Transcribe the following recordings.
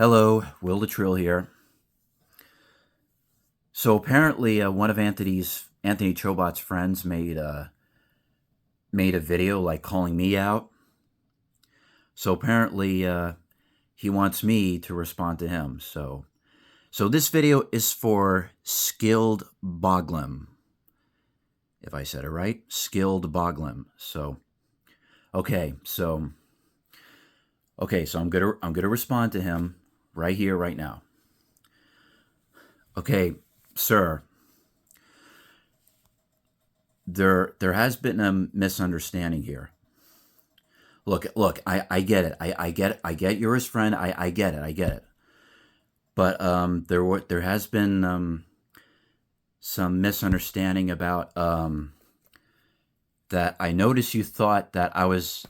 Hello, Will the Trill here. So apparently, one of Anthony Chobot's friends made a video like calling me out. So apparently, he wants me to respond to him. So this video is for Skilled Boglim. If I said it right, Skilled Boglim. Okay, so I'm gonna respond to him right here, right now. Okay, sir. There has been a misunderstanding here. Look, I get it. I get you're his friend. I get it. But there has been some misunderstanding about that. I noticed you thought that I was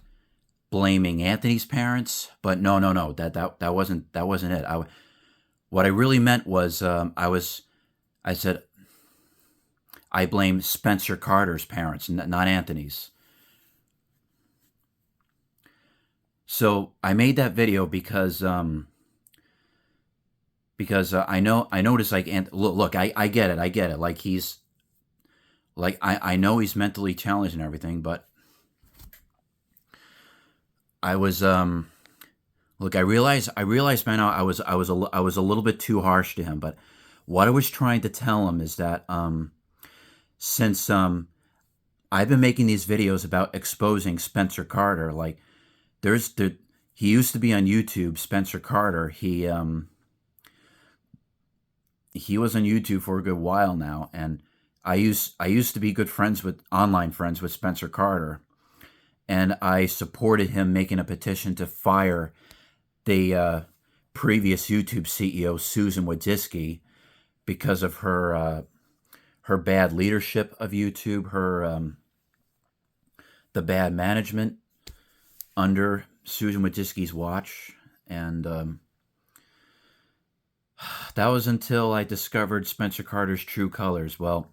blaming Anthony's parents, but no. That wasn't it. What I really meant was I said I blame Spencer Karter's parents, not Anthony's. So I made that video because I noticed like look, I get it. Like he's like I know he's mentally challenged and everything, but I was look, I realized by now I was a little bit too harsh to him, but what I was trying to tell him is that since I've been making these videos about exposing Spencer Karter, like he used to be on YouTube, Spencer Karter. He was on YouTube for a good while now, and I used to be good friends with online friends with Spencer Karter, and I supported him making a petition to fire the previous YouTube CEO Susan Wojcicki because of her bad leadership of YouTube, her the bad management under Susan Wojcicki's watch, and that was until I discovered Spencer Karter's true colors. Well,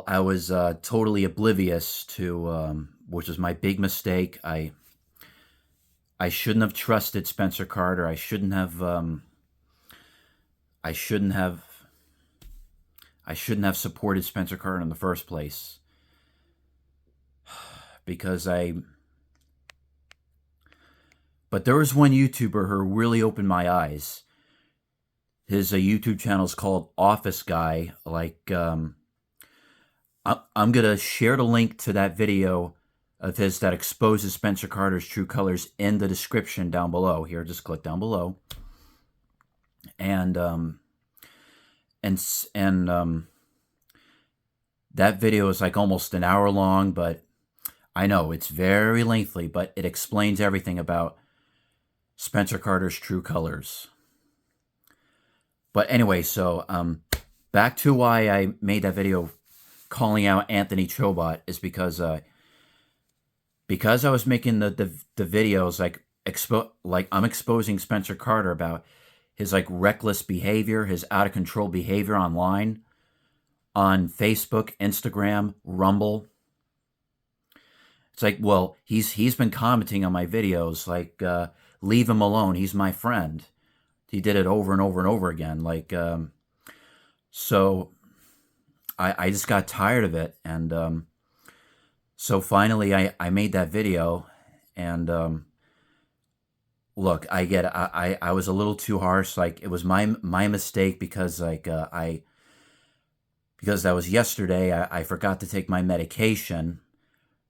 I was totally oblivious to, which was my big mistake. I shouldn't have trusted Spencer Karter. I shouldn't have. I shouldn't have supported Spencer Karter in the first place because But there was one YouTuber who really opened my eyes. His YouTube channel is called Office Guy. Like, I'm gonna share the link to that video of his that exposes Spencer Karter's true colors in the description down below. Here, just click down below, and that video is like almost an hour long, but I know it's very lengthy, but it explains everything about Spencer Karter's true colors. But anyway, so back to why I made that video calling out Anthony Chobot is because I was making the videos like I'm exposing Spencer Karter about his like reckless behavior, his out of control behavior online, on Facebook, Instagram, Rumble. It's like, well, he's been commenting on my videos like leave him alone. He's my friend. He did it over and over and over again. Like, so I just got tired of it. And so finally I made that video. And look, I get it. I was a little too harsh. Like, it was my mistake because because that was yesterday. I forgot to take my medication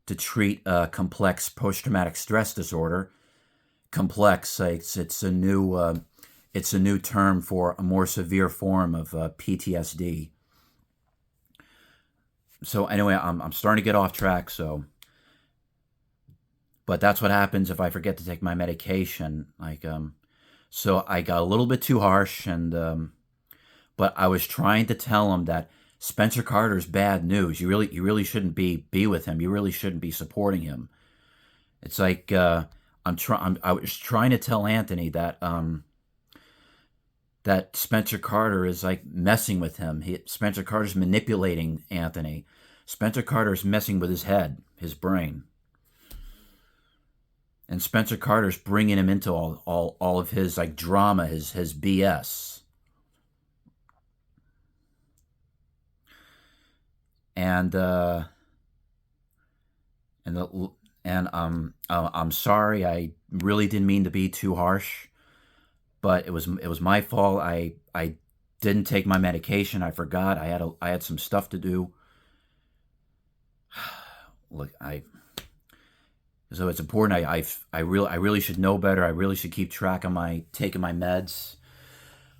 to treat complex post-traumatic stress disorder. Complex, it's a new term for a more severe form of PTSD. So anyway, I'm starting to get off track. But that's what happens if I forget to take my medication. Like, so I got a little bit too harsh, and but I was trying to tell him that Spencer Karter's bad news. You really shouldn't be with him. You really shouldn't be supporting him. It's like I was trying to tell Anthony that that Spencer Karter is like messing with him. Spencer Karter's manipulating Anthony. Spencer Karter's messing with his head, his brain. and Spencer Karter's bringing him into all of his like drama, his BS. And and the and I'm sorry. I really didn't mean to be too harsh, but it was my fault. I didn't take my medication. I forgot. I had some stuff to do. Look, so it's important. I really should know better. I really should keep track of my taking my meds.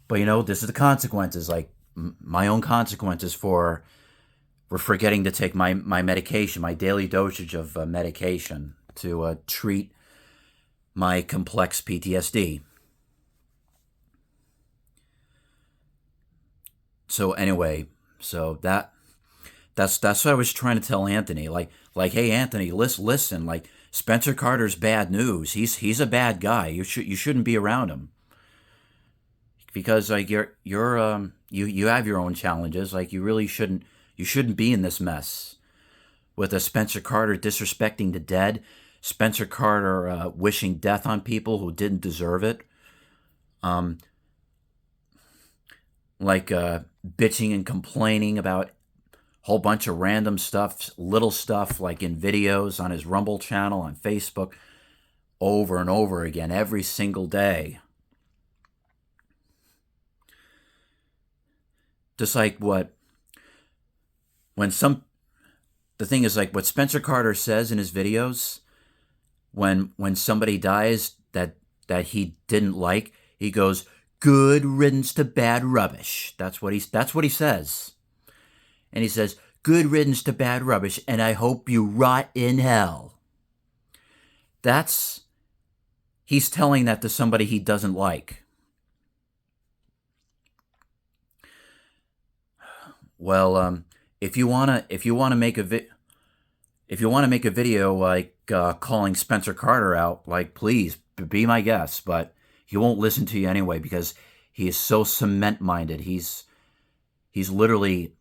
But this is the consequences. Like my own consequences for forgetting to take my medication, my daily dosage of medication to treat my complex PTSD. So anyway, so that's what I was trying to tell Anthony. Like, hey Anthony, listen. Like Spencer Karter's bad news. He's a bad guy. You shouldn't be around him because like you have your own challenges. Like you shouldn't be in this mess with a Spencer Karter disrespecting the dead, Spencer Karter wishing death on people who didn't deserve it, like bitching and complaining about a whole bunch of random stuff, little stuff like in videos on his Rumble channel on Facebook over and over again every single day. Just like when some the thing is like what Spencer Karter says in his videos when somebody dies that he didn't like, he goes, "Good riddance to bad rubbish." That's what he says. And he says, "Good riddance to bad rubbish, and I hope you rot in hell." He's telling that to somebody he doesn't like. Well, if you wanna make a video like calling Spencer Karter out, like please be my guest, but he won't listen to you anyway because he is so cement minded. He's literally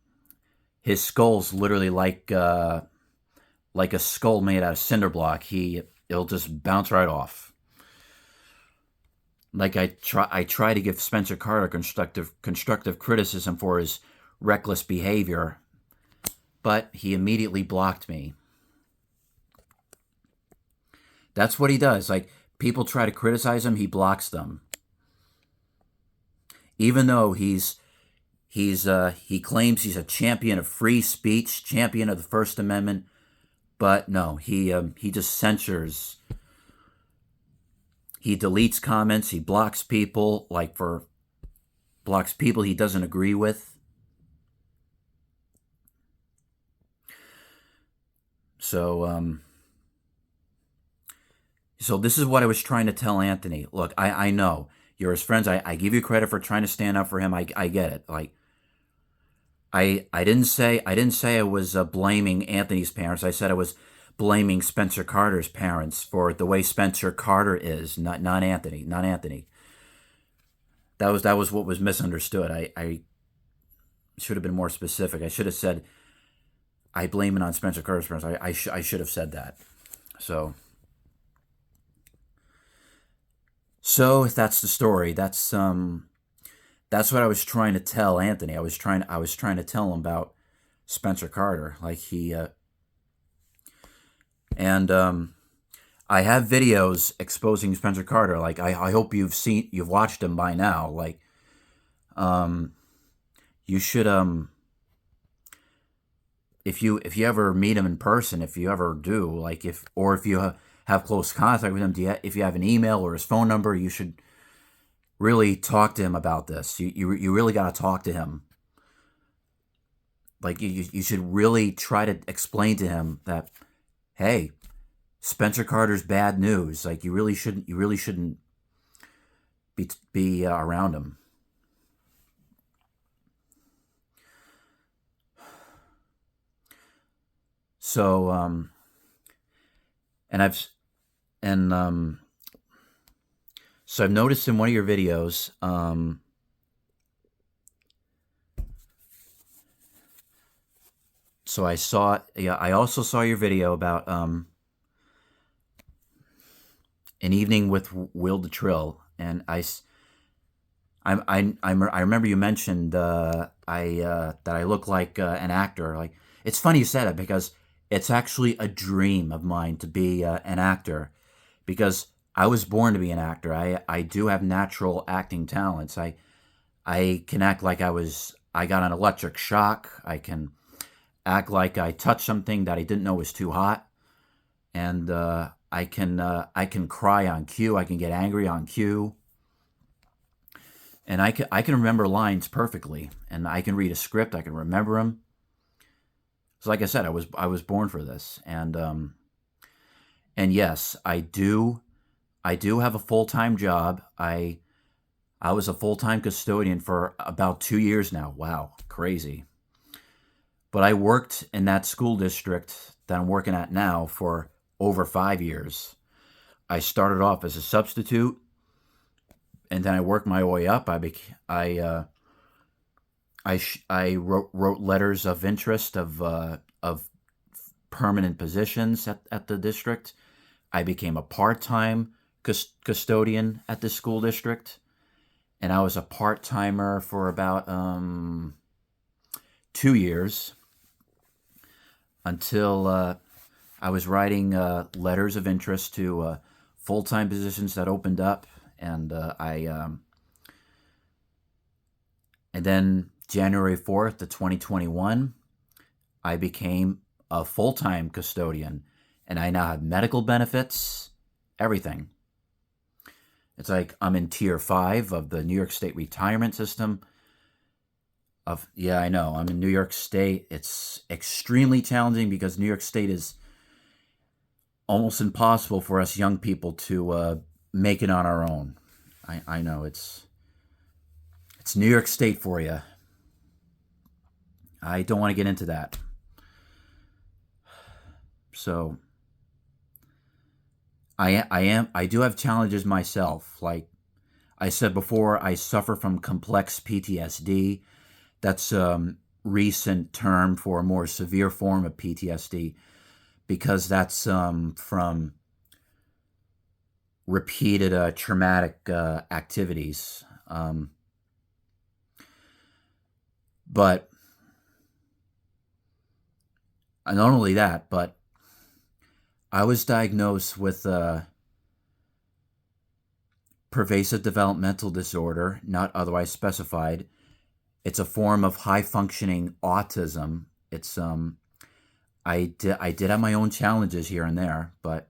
his skull's literally like a skull made out of cinder block. It'll just bounce right off. Like I try to give Spencer Karter constructive criticism for his reckless behavior, but he immediately blocked me. That's what he does. Like people try to criticize him, he blocks them. Even though he claims he's a champion of free speech, champion of the First Amendment, but no, he just censors. He deletes comments. He blocks people blocks people he doesn't agree with. So so this is what I was trying to tell Anthony. Look, I know you're his friends. I give you credit for trying to stand up for him. I get it. Like I didn't say I was blaming Anthony's parents. I said I was blaming Spencer Karter's parents for the way Spencer Karter is, not Anthony, not Anthony. That was what was misunderstood. I should have been more specific. I should have said I blame it on Spencer Karter's parents. I should have said that. So if that's the story, that's what I was trying to tell Anthony. I was trying to tell him about Spencer Karter. Like and I have videos exposing Spencer Karter. Like I hope you've watched them by now. Like you should if you ever meet him in person, if you ever do, like if you have close contact with him, if you have an email or his phone number, you should really talk to him about this. You really got to talk to him. Like you should really try to explain to him that, hey, Spencer Karter's bad news. Like you really shouldn't be around him. So and I've and so I've noticed in one of your videos, so I also saw your video about An Evening with Will the Trill, and I remember you mentioned I that I look like an actor. Like, it's funny you said it because it's actually a dream of mine to be an actor, because I was born to be an actor. I do have natural acting talents. I can act like I got an electric shock. I can act like I touched something that I didn't know was too hot, and I can cry on cue. I can get angry on cue, and I can remember lines perfectly, and I can read a script. I can remember them. So, like I said, I was born for this, and yes, I do have a full time job. I was a full time custodian for about 2 years now. Wow, crazy. But I worked in that school district that I'm working at now for over 5 years. I started off as a substitute, and then I worked my way up. I wrote letters of interest of permanent positions at the district. I became a part time custodian at the school district, and I was a part timer for about 2 years until I was writing letters of interest to full time positions that opened up, and and then January 4th of 2021, I became a full time custodian, and I now have medical benefits, everything. It's like I'm in tier 5 of the New York State retirement system. Yeah, I know. I'm in New York State. It's extremely challenging because New York State is almost impossible for us young people to make it on our own. I know it's New York State for you. I don't want to get into that. So I do have challenges myself. Like I said before, I suffer from complex PTSD. That's a recent term for a more severe form of PTSD, because that's from repeated traumatic activities. But not only that, but I was diagnosed with pervasive developmental disorder, not otherwise specified. It's a form of high functioning autism. It's I did have my own challenges here and there, but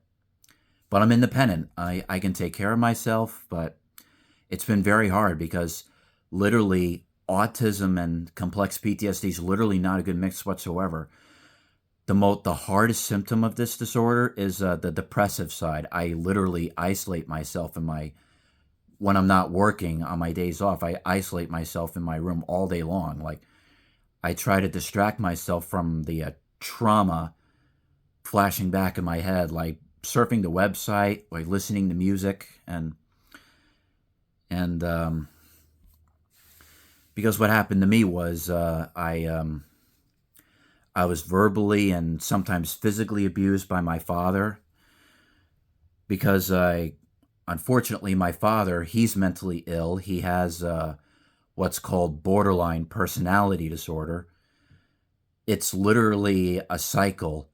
I'm independent. I can take care of myself, but it's been very hard because literally autism and complex PTSD is literally not a good mix whatsoever. The hardest symptom of this disorder is the depressive side. I literally isolate myself in my when I'm not working on my days off. I isolate myself in my room all day long. Like, I try to distract myself from the trauma flashing back in my head, like surfing the website, like listening to music, and because what happened to me was I was verbally and sometimes physically abused by my father, because unfortunately, my father, he's mentally ill. He has what's called borderline personality disorder. It's literally a cycle.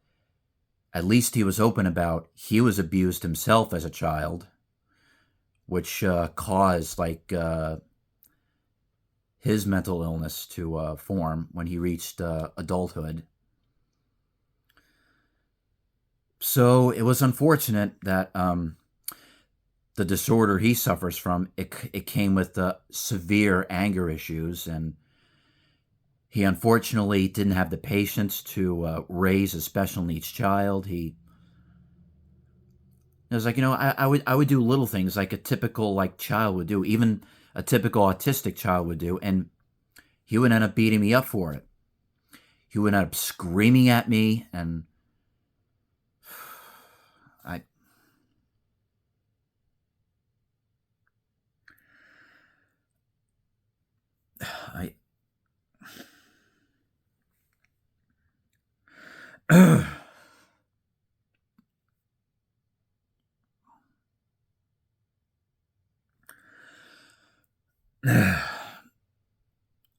At least he was open about he was abused himself as a child, which caused his mental illness to form when he reached adulthood. So it was unfortunate that the disorder he suffers from, it came with severe anger issues, and he unfortunately didn't have the patience to raise a special needs child. It was like, I would do little things like a typical like child would do, even a typical autistic child would do, and he would end up beating me up for it. He would end up screaming at me, and I I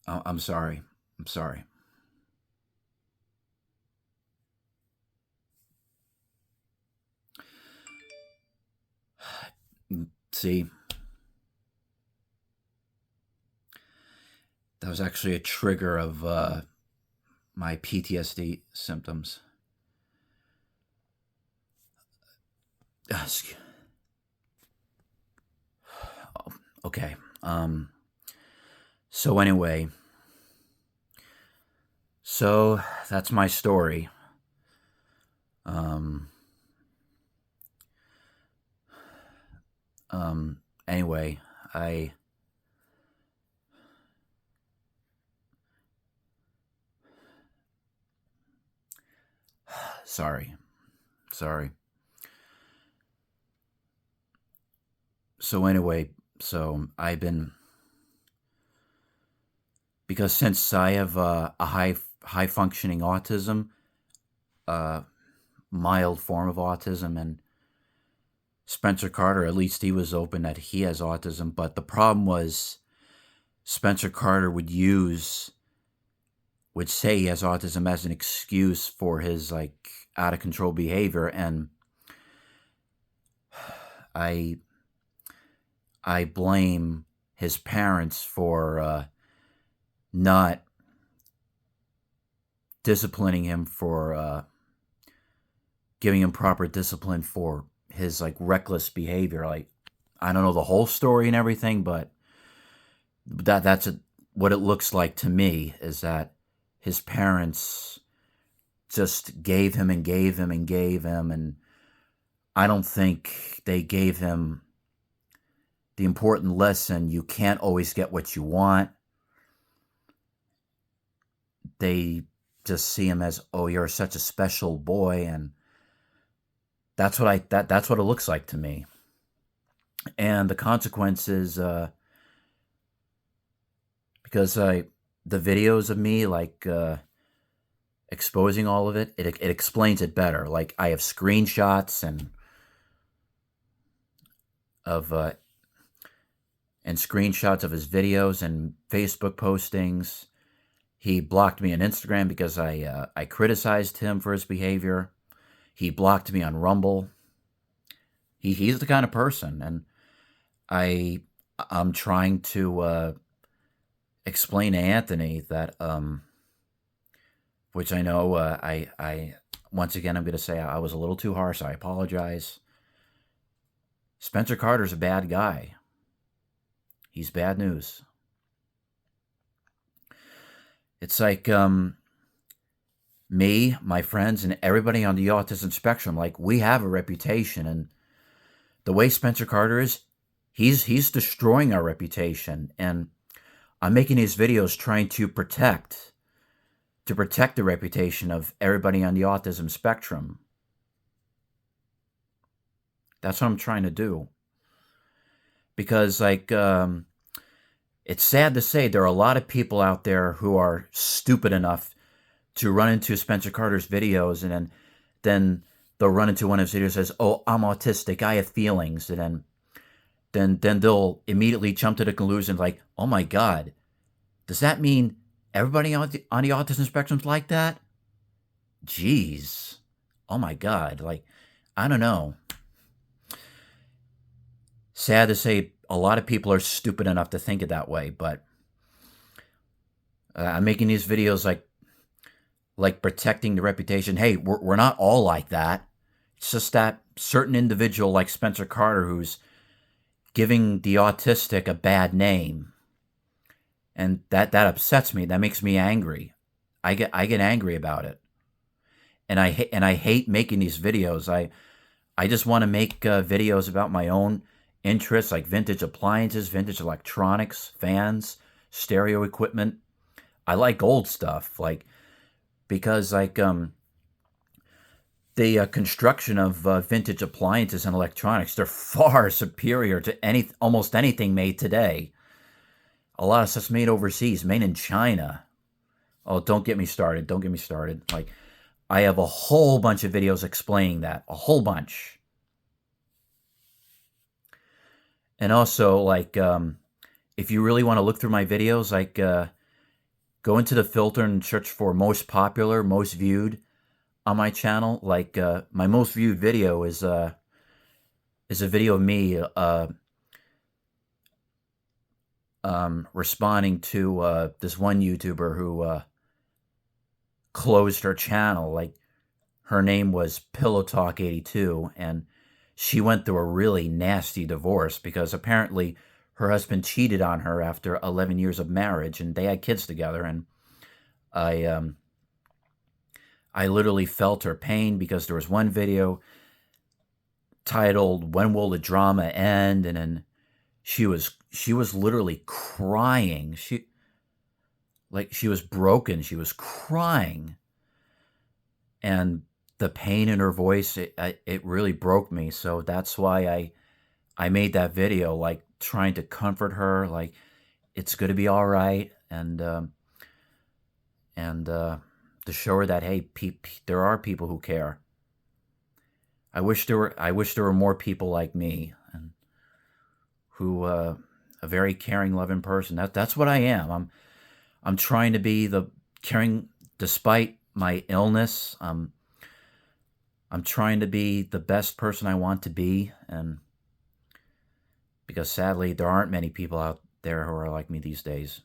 I'm sorry. I'm sorry. See, that was actually a trigger of my PTSD symptoms. Excuse- Okay. So anyway, so that's my story. Um, anyway, I sorry, sorry. So anyway, so I've been because since I have a high functioning autism, uh, mild form of autism, and Spencer Carter, at least he was open that he has autism, but the problem was Spencer Carter would say he has autism as an excuse for his like out of control behavior, and I I blame his parents for not disciplining him for giving him proper discipline for his like reckless behavior. Like I don't know the whole story and everything, but what it looks like to me is that his parents just gave him and gave him and gave him, and I don't think they gave him the important lesson: you can't always get what you want. They just see him as, oh, you're such a special boy, and that's what it looks like to me. And the consequences, because the videos of me like exposing all of it explains it better. Like I have screenshots of and screenshots of his videos and Facebook postings. He blocked me on Instagram because I criticized him for his behavior. He blocked me on Rumble. He's the kind of person, and I'm trying to explain to Anthony that which I know I once again I'm going to say I was a little too harsh. I apologize. Spencer Carter's a bad guy. He's bad news. It's like me, my friends, and everybody on the autism spectrum. Like we have a reputation, and the way Spencer Carter is, he's destroying our reputation. And I'm making these videos trying to protect the reputation of everybody on the autism spectrum. That's what I'm trying to do. Because like it's sad to say there are a lot of people out there who are stupid enough to run into Spencer Carter's videos, and then they'll run into one of his videos and says, "Oh, I'm autistic. I have feelings," and then they'll immediately jump to the conclusion like, "Oh my God, does that mean everybody on the autism spectrum's like that?" Jeez, oh my God, like I don't know. Sad to say, a lot of people are stupid enough to think it that way, but I'm making these videos like protecting the reputation. Hey, we're not all like that. It's just that certain individual like Spencer Carter who's giving the autistic a bad name, and that upsets me. That makes me angry. I get angry about it, and I hate making these videos. I just want to make videos about my own interests, like vintage appliances, vintage electronics, fans, stereo equipment. I like old stuff, like because like the construction of vintage appliances and electronics, they're far superior to almost anything made today. A lot of stuff's made overseas, made in China. Oh, don't get me started. Don't get me started. Like, I have a whole bunch of videos explaining that. A whole bunch. And also, like, if you really want to look through my videos, like go into the filter and search for most popular, most viewed on my channel. Like my most viewed video is a video of me responding to this one YouTuber who closed her channel. Like her name was Pillow Talk 82, and she went through a really nasty divorce because apparently her husband cheated on her after 11 years of marriage, and they had kids together. And I I literally felt her pain because there was one video titled "When Will the Drama End?" and then she was literally crying. She was broken. She was crying, and the pain in her voice, it really broke me. So that's why I made that video, like trying to comfort her, like it's going to be all right, and to show her that, hey, there are people who care. I wish there were more people like me, and who a very caring, loving person. That's what I am. I'm trying to be the caring, despite my illness. I'm trying to be the best person I want to be, and because sadly there aren't many people out there who are like me these days.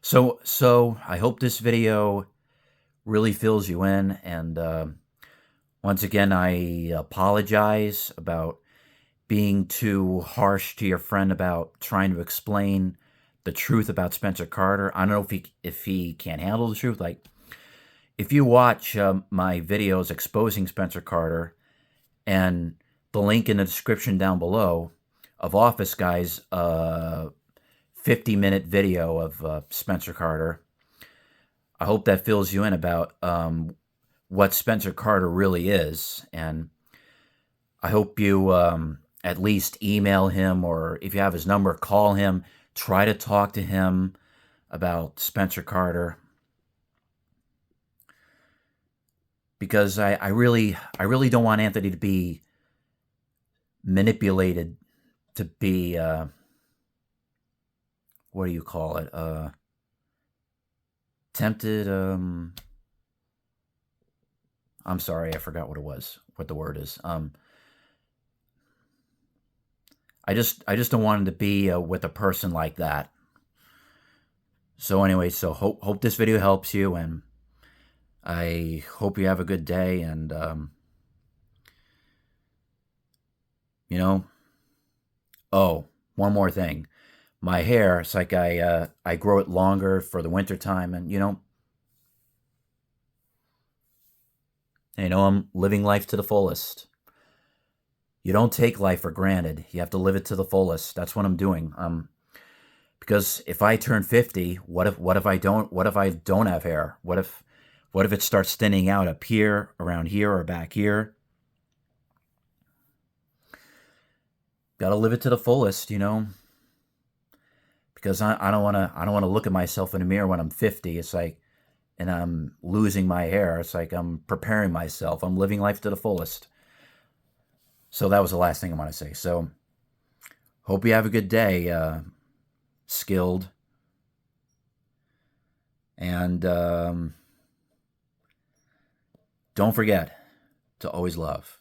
So I hope this video really fills you in, and once again, I apologize about being too harsh to your friend about trying to explain the truth about Spencer Karter. I don't know if he can't handle the truth. Like, if you watch my videos exposing Spencer Karter, and the link in the description down below of Office Guy's 50-minute video of Spencer Karter, I hope that fills you in about what Spencer Karter really is. And I hope you at least email him, or if you have his number, call him. Try to talk to him about Spencer Karter, because I really don't want Anthony to be manipulated to be what do you call it? Tempted. I'm sorry, I forgot what the word is. I just don't want him to be with a person like that. So anyway, so hope this video helps you, and I hope you have a good day. And you know, oh, one more thing. My hair, it's like I grow it longer for the winter time, and I'm living life to the fullest. You don't take life for granted. You have to live it to the fullest. That's what I'm doing. Because if I turn 50, what if I don't have hair? What if it starts thinning out up here, around here, or back here? Gotta live it to the fullest, because I don't want to look at myself in the mirror when I'm 50. It's like, and I'm losing my hair. It's like I'm preparing myself. I'm living life to the fullest. So that was the last thing I want to say. So hope you have a good day, Skilled. And don't forget to always love.